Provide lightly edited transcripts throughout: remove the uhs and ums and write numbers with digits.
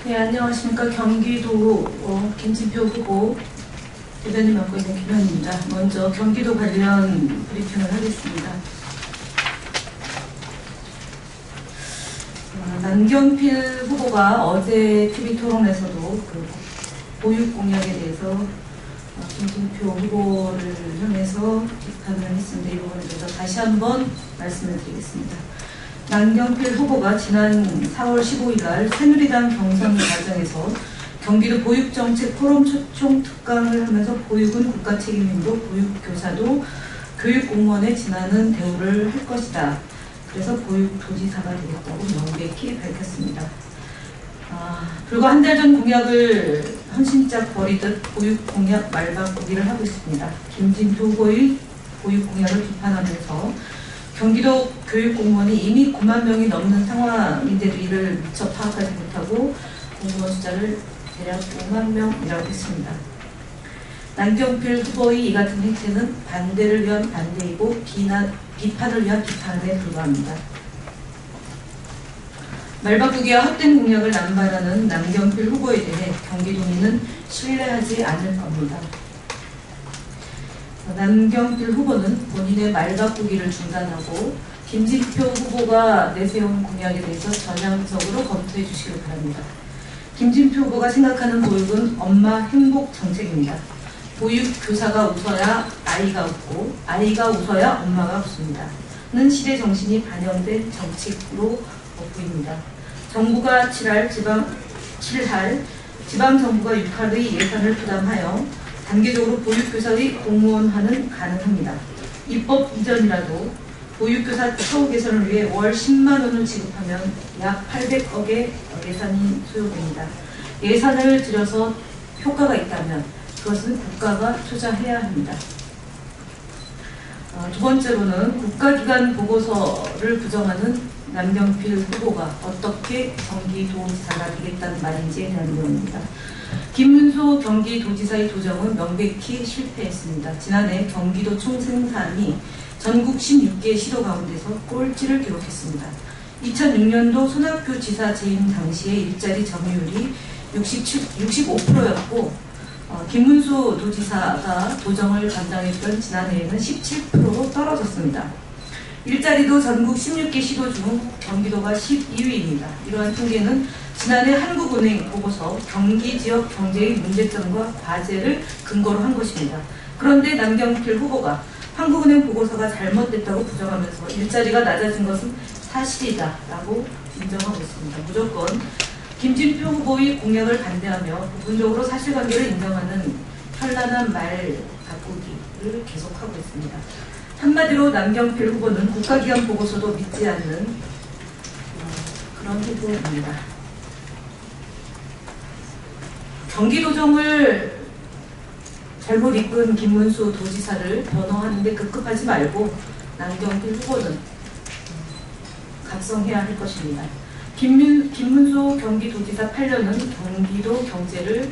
네, 안녕하십니까. 경기도 김진표 후보 대변인 맡고 있는 김현입니다. 먼저 경기도 관련 브리핑을 하겠습니다. 남경필 후보가 어제 TV토론에서도 그 보육 공약에 대해서 김진표 후보를 향해서 비판을 했습니다. 이 부분에 대해서 다시 한번 말씀을 드리겠습니다. 남경필 후보가 지난 4월 15일 날 새누리당 경선 과정에서 경기도 보육정책 포럼 초청 특강을 하면서 보육은 국가 책임이고 보육교사도 교육공무원에 지나는 대우를 할 것이다. 그래서 보육도지사가 되겠다고 명백히 밝혔습니다. 불과 한 달 전 공약을 헌신짝 버리듯 보육공약 말바꾸기를 하고 있습니다. 김진표 후보의 보육공약을 비판하면서 경기도 교육공무원이 이미 9만 명이 넘는 상황인데도 이를 미처 파악하지 못하고 공무원 숫자를 대략 5만 명이라고 했습니다. 남경필 후보의 이 같은 행태는 반대를 위한 반대이고 비판을 위한 비판에 불과합니다. 말바꾸기와 헛된 공약을 남발하는 남경필 후보에 대해 경기도민은 신뢰하지 않을 겁니다. 남경필 후보는 본인의 말바꾸기를 중단하고 김진표 후보가 내세운 공약에 대해서 전향적으로 검토해 주시길 바랍니다. 김진표 후보가 생각하는 보육은 엄마 행복 정책입니다. 보육교사가 웃어야 아이가 웃고 아이가 웃어야 엄마가 웃습니다. 는 시대 정신이 반영된 정책으로 보입니다. 정부가 7할, 지방정부가 6할의 예산을 부담하여 단계적으로 보육교사의 공무원화는 가능합니다. 입법 이전이라도 보육교사 처우 개선을 위해 월 10만 원을 지급하면 약 800억의 예산이 소요됩니다. 예산을 들여서 효과가 있다면 그것은 국가가 투자해야 합니다. 두 번째로는 국가기관 보고서를 부정하는 남경필 후보가 어떻게 경기도지사가 되겠다는 말인지에 대한 내용입니다. 김문수 경기도지사의 도정은 명백히 실패했습니다. 지난해 경기도 총생산이 전국 16개 시도 가운데서 꼴찌를 기록했습니다. 2006년도 손학규 지사 재임 당시의 일자리 점유율이 65%였고 김문수 도지사가 도정을 담당했던 지난해에는 17%로 떨어졌습니다. 일자리도 전국 16개 시도 중 경기도가 12위입니다. 이러한 통계는 지난해 한국은행 보고서 경기 지역 경제의 문제점과 과제를 근거로 한 것입니다. 그런데 남경필 후보가 한국은행 보고서가 잘못됐다고 부정하면서 일자리가 낮아진 것은 사실이다라고 인정하고 있습니다. 무조건 김진표 후보의 공약을 반대하며 부분적으로 사실관계를 인정하는 현란한 말 바꾸기를 계속하고 있습니다. 한마디로 남경필 후보는 국가기관 보고서도 믿지 않는 그런 후보입니다. 경기도정을 잘못 이끈 김문수 도지사를 변호하는데 급급하지 말고 남경필 후보는 각성해야 할 것입니다. 김문수 경기도지사 8년은 경기도 경제를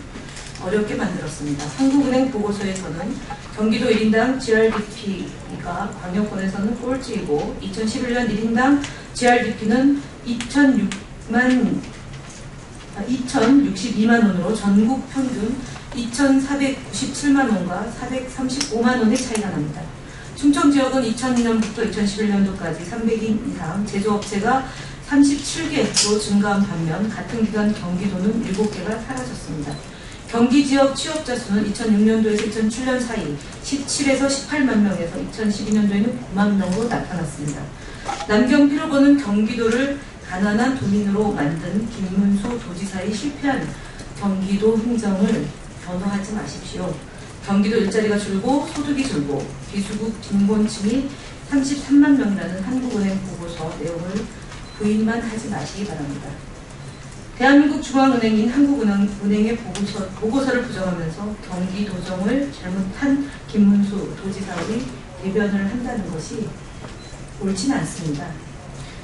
어렵게 만들었습니다. 한국은행 보고서에서는 경기도 1인당 GRDP가 광역권에서는 꼴찌이고 2011년 1인당 GRDP는 2,062만 원으로 전국 평균 2,497만 원과 435만 원의 차이가 납니다. 충청지역은 2002년부터 2011년도까지 300인 이상 제조업체가 37개로 증가한 반면 같은 기간 경기도는 7개가 사라졌습니다. 경기지역 취업자 수는 2006년도에서 2007년 사이 17에서 18만 명에서 2012년도에는 9만 명으로 나타났습니다. 남경필 후보는 경기도를 가난한 도민으로 만든 김문수 도지사의 실패한 경기도 행정을 변호하지 마십시오. 경기도 일자리가 줄고 소득이 줄고 비수급 빈곤층이 33만 명이라는 한국은행 보고서 내용을 부인만 하지 마시기 바랍니다. 대한민국 중앙은행인 한국은행의 보고서를 부정하면서 경기도정을 잘못한 김문수 도지사의 대변을 한다는 것이 옳지는 않습니다.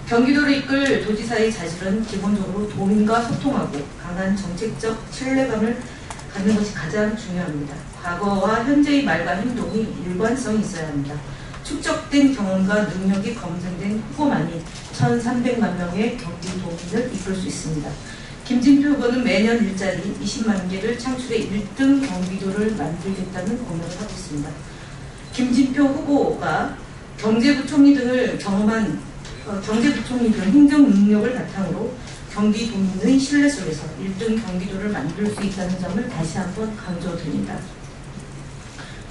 경기도를 이끌 도지사의 자질은 기본적으로 도민과 소통하고 강한 정책적 신뢰감을 갖는 것이 가장 중요합니다. 과거와 현재의 말과 행동이 일관성이 있어야 합니다. 축적된 경험과 능력이 검증된 후보만이 1,300만 명의 경기도민을 이끌 수 있습니다. 김진표 후보는 매년 일자리 20만 개를 창출해 1등 경기도를 만들겠다는 공약을 하고 있습니다. 김진표 후보가 경제부총리 등을 경험한 경제부총리 등 행정 능력을 바탕으로 경기도민의 신뢰 속에서 1등 경기도를 만들 수 있다는 점을 다시 한번 강조드립니다.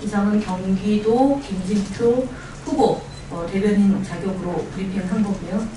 이상은 경기도 김진표 후보 대변인 자격으로 브리핑한 거고요.